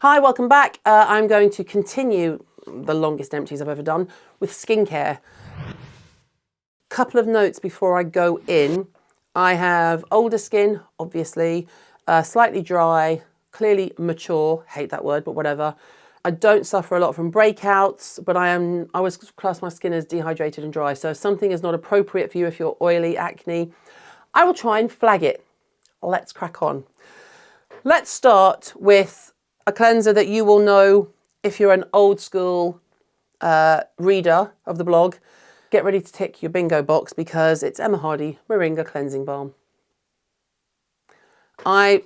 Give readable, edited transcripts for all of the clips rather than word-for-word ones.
Hi, welcome back. I'm going to continue the longest empties I've ever done with skincare. Couple of notes before I go in. I have older skin, obviously, slightly dry, clearly mature, hate that word, but whatever. I don't suffer a lot from breakouts, but I always class my skin as dehydrated and dry. So if something is not appropriate for you, if you're oily, acne, I will try and flag it. Let's crack on. Let's start with a cleanser that you will know if you're an old school reader of the blog. Get ready to tick your bingo box because it's Emma Hardie Moringa Cleansing Balm. I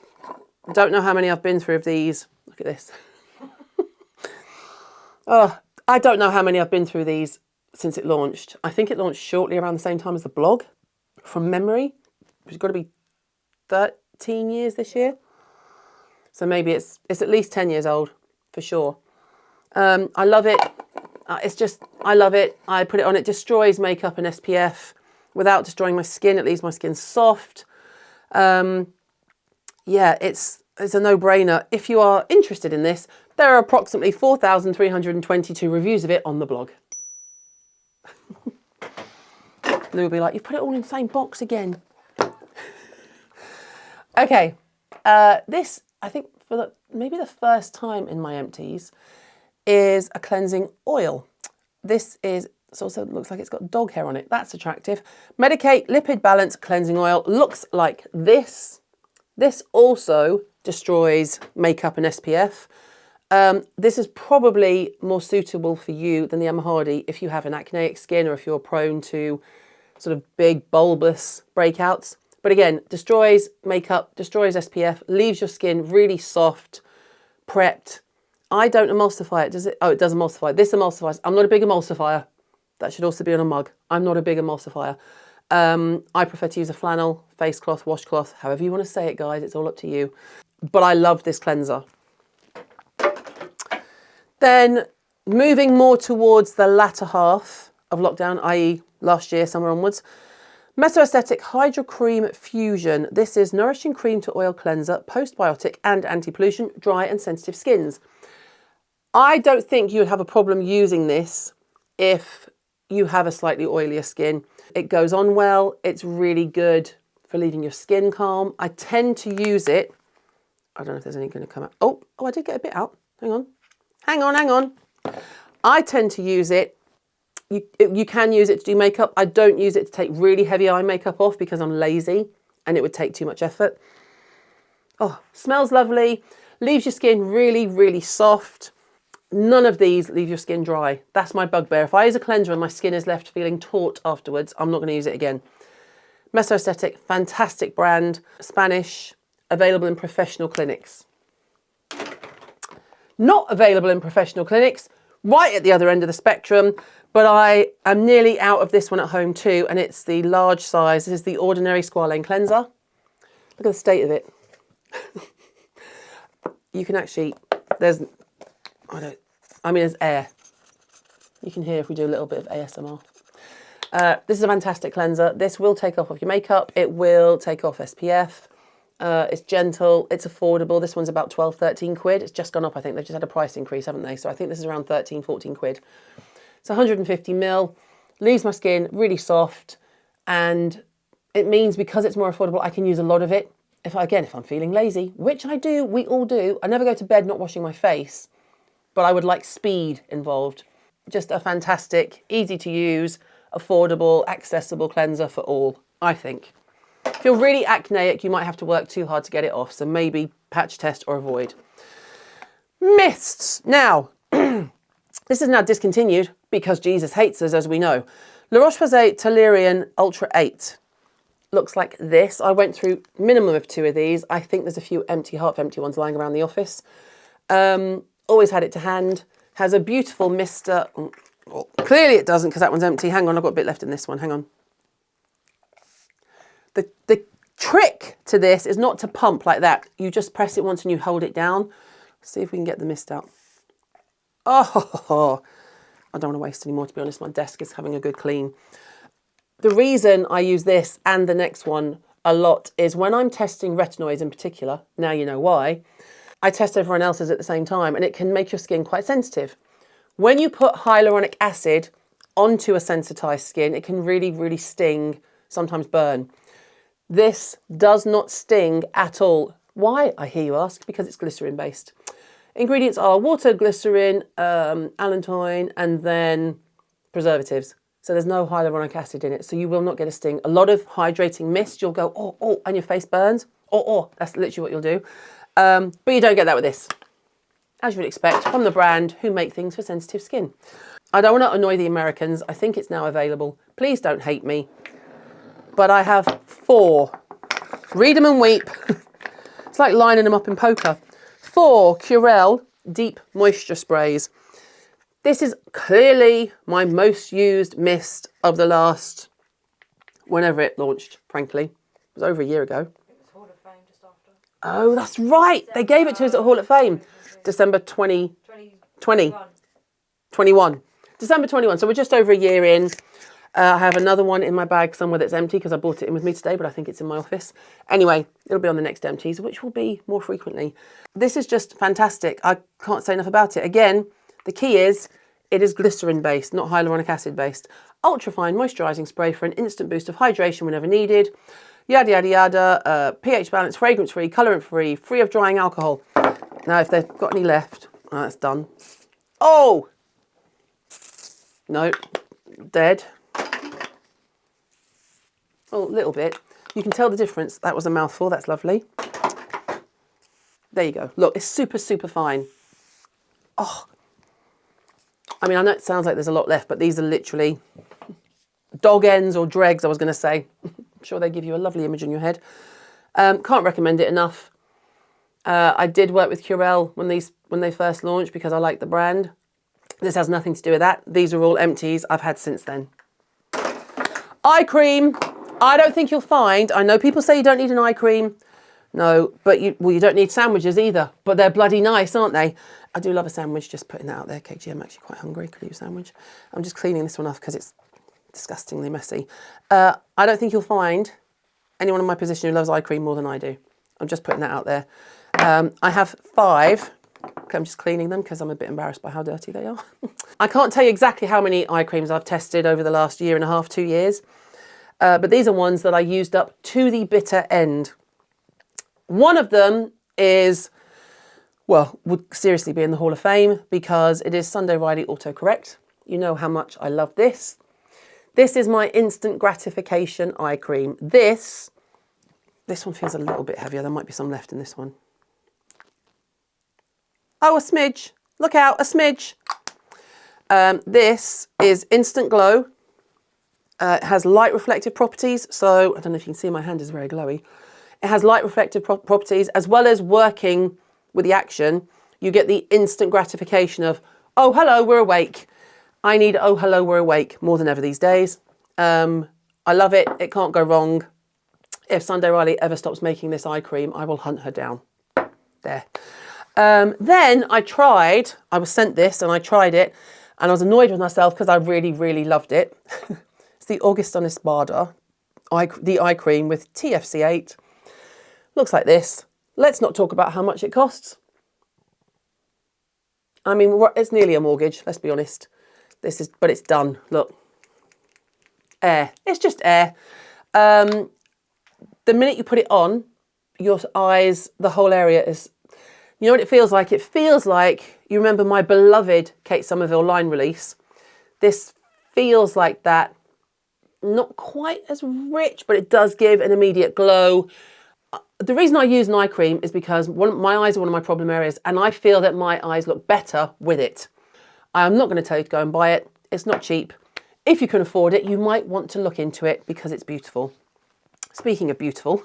don't know how many I've been through of these. Look at this. Oh, I don't know how many I've been through these since it launched. I think it launched shortly around the same time as the blog, from memory. It's got to be 13 years this year. So maybe it's at least 10 years old, for sure. I love it. I love it. I put it on, it destroys makeup and SPF without destroying my skin. It leaves my skin soft. Yeah, it's a no-brainer. If you are interested in this, there are approximately 4,322 reviews of it on the blog. Lou will be like, you put it all in the same box again. Okay, this, I think for maybe the first time in my empties, is a cleansing oil. This is, it also looks like it's got dog hair on it. That's attractive. Medicate Lipid Balance Cleansing Oil. Looks like this. This also destroys makeup and SPF. This is probably more suitable for you than the Emma Hardie if you have an acneic skin or if you're prone to sort of big bulbous breakouts. But again, destroys makeup, destroys SPF, leaves your skin really soft, prepped. I don't emulsify it, does it? Oh, it does emulsify. This emulsifies. I'm not a big emulsifier. That should also be on a mug. I'm not a big emulsifier. I prefer to use a flannel, face cloth, washcloth, however you want to say it, guys. It's all up to you. But I love this cleanser. Then moving more towards the latter half of lockdown, i.e. last year, somewhere onwards, Mesoaesthetic Hydro Cream Fusion. This is nourishing cream to oil cleanser, postbiotic and anti-pollution, dry and sensitive skins. I don't think you would have a problem using this if you have a slightly oilier skin. It goes on well. It's really good for leaving your skin calm. I tend to use it. I don't know if there's any going to come out. Oh, I did get a bit out. Hang on. Hang on. I tend to use it. You can use it to do makeup. I don't use it to take really heavy eye makeup off because I'm lazy and it would take too much effort. Oh, smells lovely. Leaves your skin really, really soft. None of these leave your skin dry. That's my bugbear. If I use a cleanser and my skin is left feeling taut afterwards, I'm not going to use it again. Mesoaesthetic, fantastic brand. Spanish, available in professional clinics. Not available in professional clinics, right at the other end of the spectrum, but I am nearly out of this one at home too, and it's the large size. This is the Ordinary Squalane Cleanser. Look at the state of it. You can actually, there's air. You can hear if we do a little bit of ASMR. This is a fantastic cleanser. This will take off your makeup. It will take off SPF. It's gentle, it's affordable. This one's about 12, 13 quid. It's just gone up, I think. They've just had a price increase, haven't they? So I think this is around 13, 14 quid. It's 150 ml, leaves my skin really soft, and it means because it's more affordable, I can use a lot of it. If I'm feeling lazy, which I do, we all do. I never go to bed not washing my face, but I would like speed involved. Just a fantastic, easy to use, affordable, accessible cleanser for all, I think. If you're really acneic, you might have to work too hard to get it off, so maybe patch test or avoid. Mists. Now, this is now discontinued because Jesus hates us, as we know. La Roche-Posay Toleriane Ultra 8. Looks like this. I went through minimum of 2 of these. I think there's a few half empty ones lying around the office. Always had it to hand. Has a beautiful mister. Oh, clearly it doesn't because that one's empty. Hang on, I've got a bit left in this one. Hang on. The trick to this is not to pump like that. You just press it once and you hold it down. Let's see if we can get the mist out. Oh, I don't want to waste any more, to be honest. My desk is having a good clean. The reason I use this and the next one a lot is when I'm testing retinoids in particular, now you know why, I test everyone else's at the same time, and it can make your skin quite sensitive. When you put hyaluronic acid onto a sensitized skin, it can really, really sting, sometimes burn. This does not sting at all. Why, I hear you ask? Because it's glycerin based. Ingredients are water, glycerin, allantoin, and then preservatives. So there's no hyaluronic acid in it, so you will not get a sting. A lot of hydrating mist, you'll go, oh, oh, and your face burns. Oh, oh, that's literally what you'll do. But you don't get that with this, as you would expect from the brand who make things for sensitive skin. I don't want to annoy the Americans. I think it's now available. Please don't hate me. But I have 4. Read them and weep. It's like lining them up in poker. 4 Curel Deep Moisture Sprays. This is clearly my most used mist of the last, whenever it launched, frankly. It was over a year ago. It was Hall of Fame just after. Oh, that's right. They gave it to us at Hall of Fame. December 21. December 21. So we're just over a year in. I have another one in my bag somewhere that's empty because I brought it in with me today, but I think it's in my office. Anyway, it'll be on the next Empties, which will be more frequently. This is just fantastic. I can't say enough about it. Again, the key is it is glycerin based, not hyaluronic acid based. Ultrafine moisturising spray for an instant boost of hydration whenever needed. Yada, yada, yada. pH balance, fragrance free, colorant free, free of drying alcohol. Now, if they've got any left, that's done. Oh! No, dead. Oh, a little bit. You can tell the difference. That was a mouthful. That's lovely. There you go. Look, it's super, super fine. Oh. I mean, I know it sounds like there's a lot left, but these are literally dog ends or dregs, I was going to say. I'm sure they give you a lovely image in your head. Can't recommend it enough. I did work with Curel when they first launched because I like the brand. This has nothing to do with that. These are all Empties I've had since then. Eye cream. I don't think you'll find, I know people say you don't need an eye cream. No, but you don't need sandwiches either. But they're bloody nice, aren't they? I do love a sandwich, just putting that out there. KG, I'm actually quite hungry. Could you have a sandwich? I'm just cleaning this one off because it's disgustingly messy. I don't think you'll find anyone in my position who loves eye cream more than I do. I'm just putting that out there. I have 5. Okay, I'm just cleaning them because I'm a bit embarrassed by how dirty they are. I can't tell you exactly how many eye creams I've tested over the last 1.5 to 2 years. But these are ones that I used up to the bitter end. One of them is, well, would seriously be in the Hall of Fame because it is Sunday Riley Auto Correct. You know how much I love this. This is my instant gratification eye cream. This one feels a little bit heavier. There might be some left in this one. Oh, a smidge. Look out, a smidge. This is Instant Glow. It has light reflective properties. So I don't know if you can see my hand is very glowy. It has light reflective properties as well as working with the action. You get the instant gratification of, oh, hello, we're awake. I need, oh, hello, we're awake more than ever these days. I love it. It can't go wrong. If Sunday Riley ever stops making this eye cream, I will hunt her down. There. Then I was sent this and I tried it and I was annoyed with myself because I really, really loved it. It's the Augustin Espada, the eye cream with TFC8. Looks like this. Let's not talk about how much it costs. I mean, it's nearly a mortgage, let's be honest. But it's done, look. Air, it's just air. The minute you put it on, your eyes, the whole area is, you know what it feels like? It feels like, you remember my beloved Kate Somerville line release. This feels like that. Not quite as rich, but it does give an immediate glow. The reason I use an eye cream is because my eyes are one of my problem areas and I feel that my eyes look better with it. I'm not going to tell you to go and buy it. It's not cheap. If you can afford it, you might want to look into it because it's beautiful. Speaking of beautiful,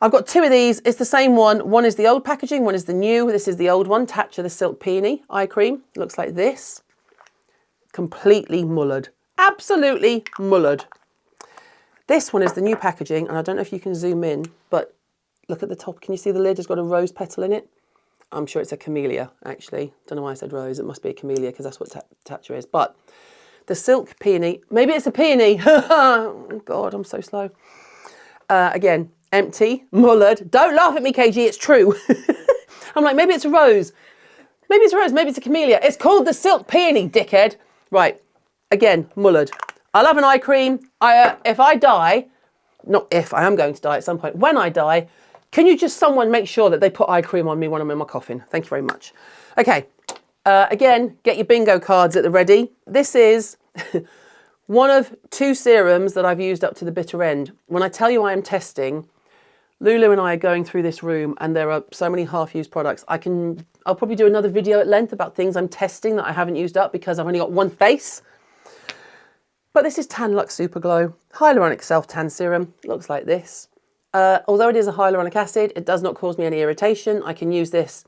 I've got 2 of these. It's the same one. One is the old packaging, one is the new. This is the old one, Tatcha the Silk Peony eye cream. Looks like this. Completely mullered. Absolutely mullered. This one is the new packaging, and I don't know if you can zoom in, but look at the top. Can you see the lid has got a rose petal in it? I'm sure it's a camellia, actually. Don't know why I said rose. It must be a camellia because that's what Tatcha is. But the Silk Peony, maybe it's a peony. Oh, God, I'm so slow. Again, empty, mullered. Don't laugh at me, KG, it's true. I'm like, maybe it's a rose. Maybe it's a rose, maybe it's a camellia. It's called the silk peony, dickhead. Right, again, mullered. I love an eye cream. If I die, not if, I am going to die at some point. When I die, can you just someone make sure that they put eye cream on me when I'm in my coffin? Thank you very much. Okay, again, get your bingo cards at the ready. This is one of 2 serums that I've used up to the bitter end. When I tell you I am testing, Lulu and I are going through this room and there are so many half-used products. I'll probably do another video at length about things I'm testing that I haven't used up because I've only got one face. But this is Tan-Luxe Super Glow Hyaluronic Self-Tan Serum. It looks like this. Although it is a hyaluronic acid, it does not cause me any irritation. I can use this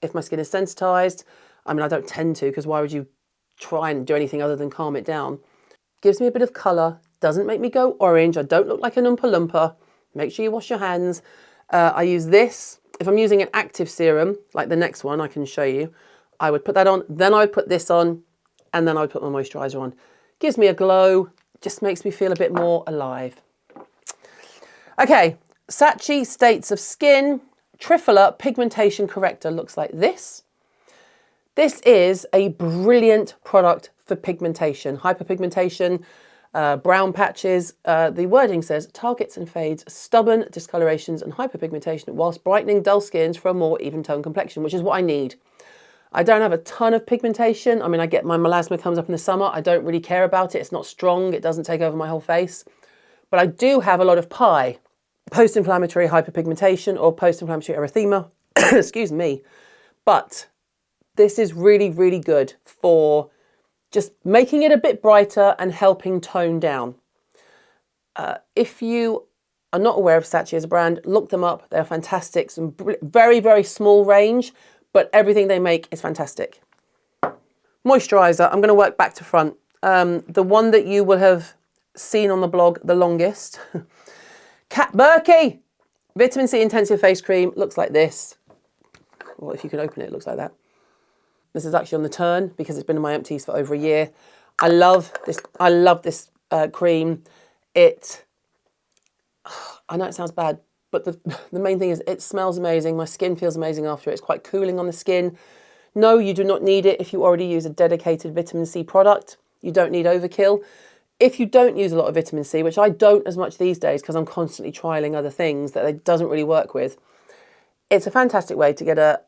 if my skin is sensitized. I mean, I don't tend to because why would you try and do anything other than calm it down? Gives me a bit of colour, doesn't make me go orange. I don't look like an Oompa Loompa. Make sure you wash your hands. I use this. If I'm using an active serum, like the next one I can show you, I would put that on, then I would put this on, and then I would put my moisturiser on. Gives me a glow, just makes me feel a bit more alive. Okay, Sachi States of Skin Triphala Pigmentation Corrector looks like this. This is a brilliant product for pigmentation, hyperpigmentation, brown patches. The wording says targets and fades stubborn discolorations and hyperpigmentation whilst brightening dull skins for a more even tone complexion, which is what I need. I don't have a ton of pigmentation. I mean, I get my melasma comes up in the summer. I don't really care about it. It's not strong. It doesn't take over my whole face. But I do have a lot of PI, post-inflammatory hyperpigmentation or post-inflammatory erythema. Excuse me. But this is really, really good for just making it a bit brighter and helping tone down. If you are not aware of Sachi as a brand, look them up. They're fantastic. Some very, very small range, but everything they make is fantastic. Moisturiser, I'm going to work back to front. The one that you will have seen on the blog the longest. Kat Berkey Vitamin C Intensive Face Cream looks like this. Well, if you can open it, it looks like that. This is actually on the turn because it's been in my empties for over a year. I love this. I love this cream. I know it sounds bad, but the main thing is it smells amazing. My skin feels amazing after it. It's quite cooling on the skin. No, you do not need it if you already use a dedicated vitamin C product. You don't need overkill. If you don't use a lot of vitamin C, which I don't as much these days because I'm constantly trialing other things that it doesn't really work with, it's a fantastic way to get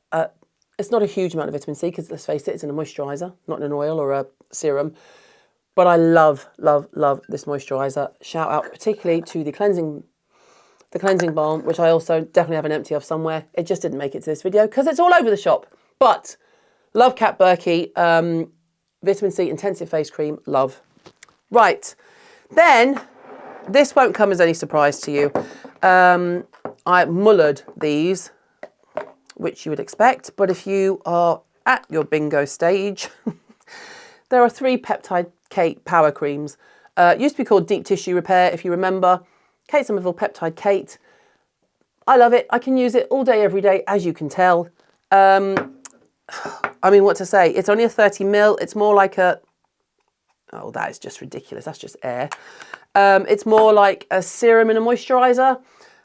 it's not a huge amount of vitamin C because let's face it, it's in a moisturiser, not in an oil or a serum. But I love, love, love this moisturiser. Shout out particularly to the cleansing balm, which I also definitely have an empty of somewhere. It just didn't make it to this video because it's all over the shop. But love Kat Berkey, Vitamin C Intensive Face Cream, love. Right, then this won't come as any surprise to you. I mullered these, which you would expect, but if you are at your bingo stage, there are 3 Peptide Kate Power Creams. Used to be called Deep Tissue Repair, if you remember. Kate Somerville Peptide Kate. I love it. I can use it all day, every day, as you can tell. I mean, what to say? It's only a 30 ml. It's more like a... Oh, that is just ridiculous. That's just air. It's more like a serum and a moisturiser.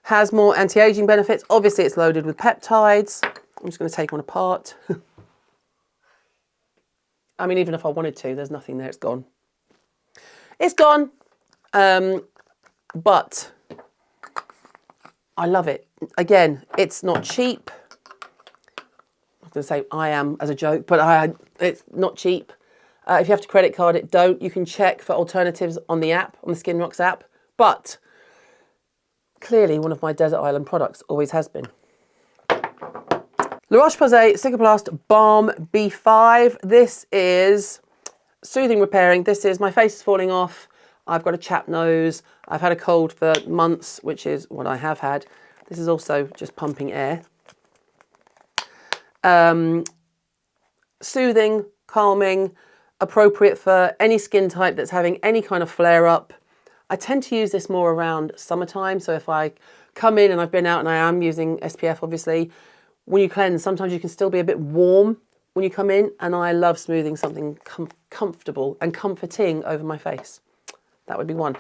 Has more anti-aging benefits. Obviously, it's loaded with peptides. I'm just going to take one apart. I mean, even if I wanted to, there's nothing there. It's gone. It's gone. But I love it. Again, it's not cheap. I'm going to say I am as a joke, but it's not cheap. If you have to credit card it, don't. You can check for alternatives on the app, on the Skin Rocks app. But clearly one of my desert island products, always has been. La Roche-Posay Cicaplast Balm B5. This is soothing, repairing. This is, my face is falling off. I've got a chapped nose. I've had a cold for months, which is what I have had. This is also just pumping air. Soothing, calming, appropriate for any skin type that's having any kind of flare-up. I tend to use this more around summertime. So if I come in and I've been out and I am using SPF, obviously, when you cleanse, sometimes you can still be a bit warm when you come in. And I love smoothing something comfortable and comforting over my face. That would be one.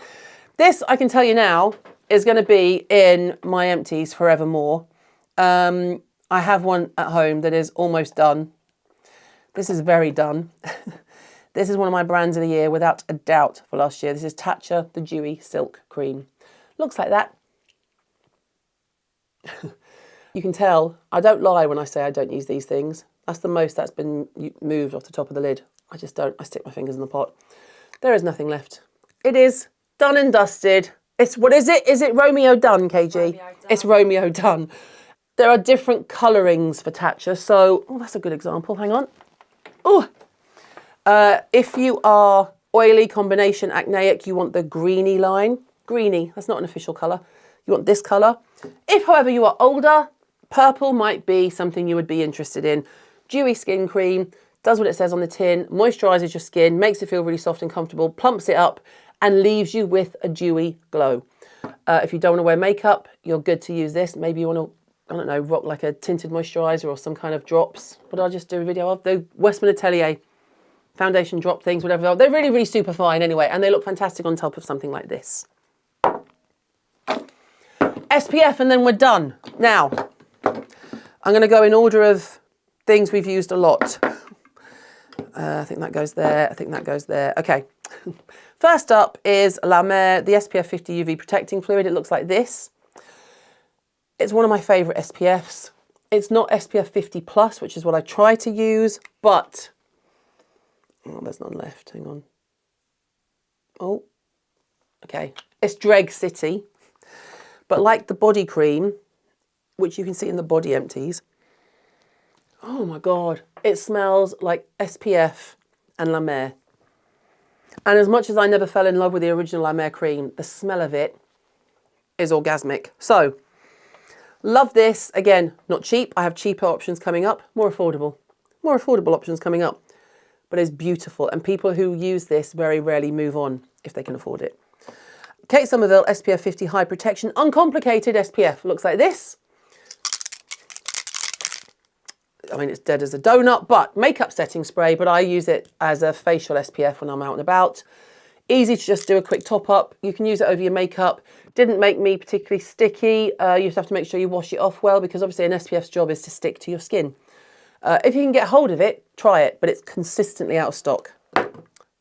This, I can tell you now, is going to be in my empties forevermore. I I have one at home that is almost done. This is very done. This is one of my brands of the year, without a doubt, for last year. This is Tatcha, the Dewy Silk Cream. Looks like that. You can tell, I don't lie when I say I don't use these things. That's the most that's been moved off the top of the lid. I just don't. I stick my fingers in the pot. There is nothing left. It is done and dusted. It's, what is it? Is it Romeo done, KG? Romeo done. It's Romeo done. There are different colourings for Tatcha. So, oh, that's a good example. Hang on. Oh, if you are oily, combination, acneic, you want the greeny line. Greeny, that's not an official colour. You want this colour. If, however, you are older, purple might be something you would be interested in. Dewy skin cream, does what it says on the tin, moisturises your skin, makes it feel really soft and comfortable, plumps it up, and leaves you with a dewy glow. If you don't want to wear makeup, you're good to use this. Maybe you want to, I don't know, rock like a tinted moisturiser or some kind of drops. What did I just do a video of? The Westman Atelier foundation drop things, whatever they are. They're really, really super fine anyway, and they look fantastic on top of something like this. SPF, and then we're done. Now, I'm going to go in order of things we've used a lot. I think that goes there. I think that goes there. Okay. First up is La Mer, the SPF 50 UV protecting fluid. It looks like this. It's one of my favourite SPFs. It's not SPF 50 plus, which is what I try to use, but oh, there's none left. Hang on. Oh, okay. It's Dreg City, but like the body cream, which you can see in the body empties. Oh my God, it smells like SPF and La Mer. And as much as I never fell in love with the original La Mer cream, the smell of it is orgasmic. So, love this. Again, not cheap. I have cheaper options coming up, more affordable options coming up. But it's beautiful. And people who use this very rarely move on if they can afford it. Kate Somerville SPF 50 High Protection Uncomplicated SPF. Looks like this. I mean, it's dead as a donut, but makeup setting spray, but I use it as a facial SPF when I'm out and about. Easy to just do a quick top up. You can use it over your makeup. Didn't make me particularly sticky. You just have to make sure you wash it off well, because obviously an SPF's job is to stick to your skin. If you can get hold of it, try it, but it's consistently out of stock.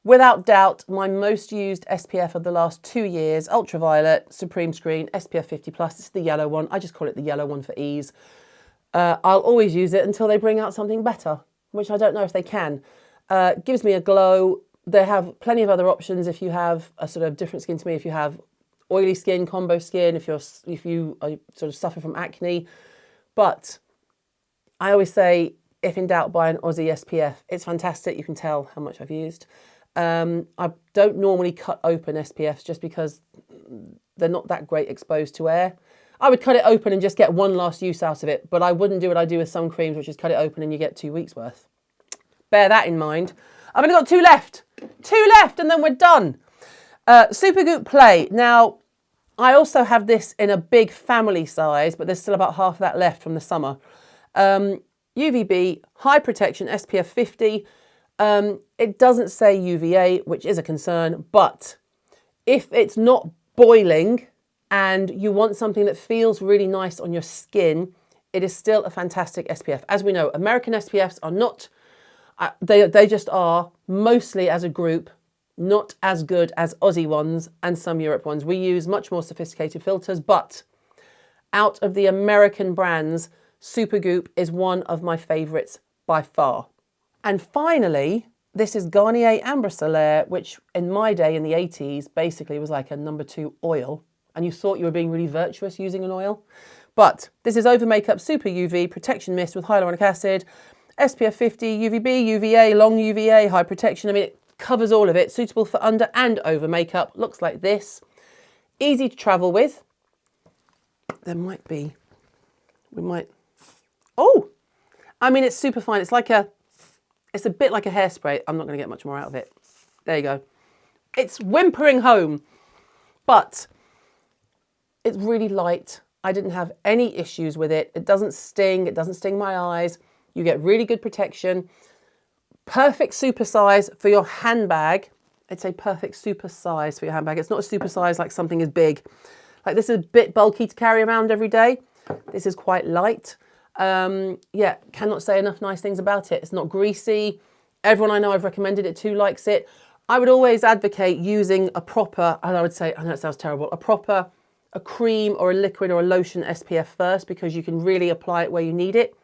Without doubt, my most used SPF of the last 2 years, Ultraviolet, Supreme Screen, SPF 50 plus. It's the yellow one. I just call it the yellow one for ease. I'll always use it until they bring out something better, which I don't know if they can. Gives me a glow. They have plenty of other options if you have a sort of different skin to me. If you have oily skin, combo skin, if you sort of suffer from acne. But I always say, if in doubt, buy an Aussie SPF. It's fantastic. You can tell how much I've used. I don't normally cut open SPFs just because they're not that great exposed to air. I would cut it open and just get one last use out of it, but I wouldn't do what I do with some creams, which is cut it open and you get 2 weeks worth. Bear that in mind. I've only got 2 left. 2 left and then we're done. Supergoop Play. Now, I also have this in a big family size, but there's still about half of that left from the summer. UVB, high protection, SPF 50. It doesn't say UVA, which is a concern, but if it's not boiling and you want something that feels really nice on your skin, it is still a fantastic SPF. As we know, American SPFs are not, they just are, mostly as a group, not as good as Aussie ones and some Europe ones. We use much more sophisticated filters, but out of the American brands, Supergoop is one of my favourites by far. And finally, this is Garnier Ambre Solaire, which in my day in the 80s basically was like a #2 oil. And you thought you were being really virtuous using an oil. But this is Over Makeup Super UV Protection Mist with hyaluronic acid, SPF 50, UVB, UVA, long UVA, high protection. I mean, it covers all of it. Suitable for under and over makeup. Looks like this. Easy to travel with. There might be, oh! I mean, it's super fine. It's a bit like a hairspray. I'm not going to get much more out of it. There you go. It's whimpering home. But it's really light. I didn't have any issues with it. It doesn't sting. It doesn't sting my eyes. You get really good protection. Perfect super size for your handbag. It's a perfect super size for your handbag. It's not a super size like something is big. Like this is a bit bulky to carry around every day. This is quite light. Yeah, cannot say enough nice things about it. It's not greasy. Everyone I know I've recommended it to likes it. I would always advocate using a proper, and I would say, I know it sounds terrible, a cream or a liquid or a lotion SPF first, because you can really apply it where you need it.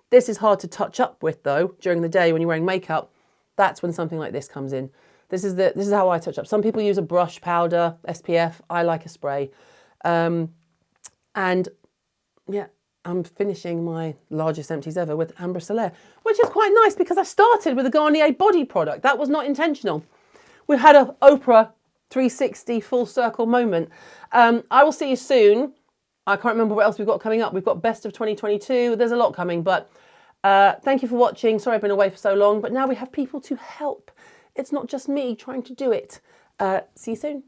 This is hard to touch up with though during the day when you're wearing makeup. That's when something like this comes in. This is how I touch up. Some people use a brush powder SPF. I like a spray. And yeah, I'm finishing my largest empties ever with Ambre Solaire, which is quite nice because I started with a Garnier body product. That was not intentional. We've had a Oprah 360 full circle moment. I will see you soon. I can't remember what else we've got coming up. We've got best of 2022. There's a lot coming, but thank you for watching. Sorry I've been away for so long, but now we have people to help. It's not just me trying to do it. See you soon.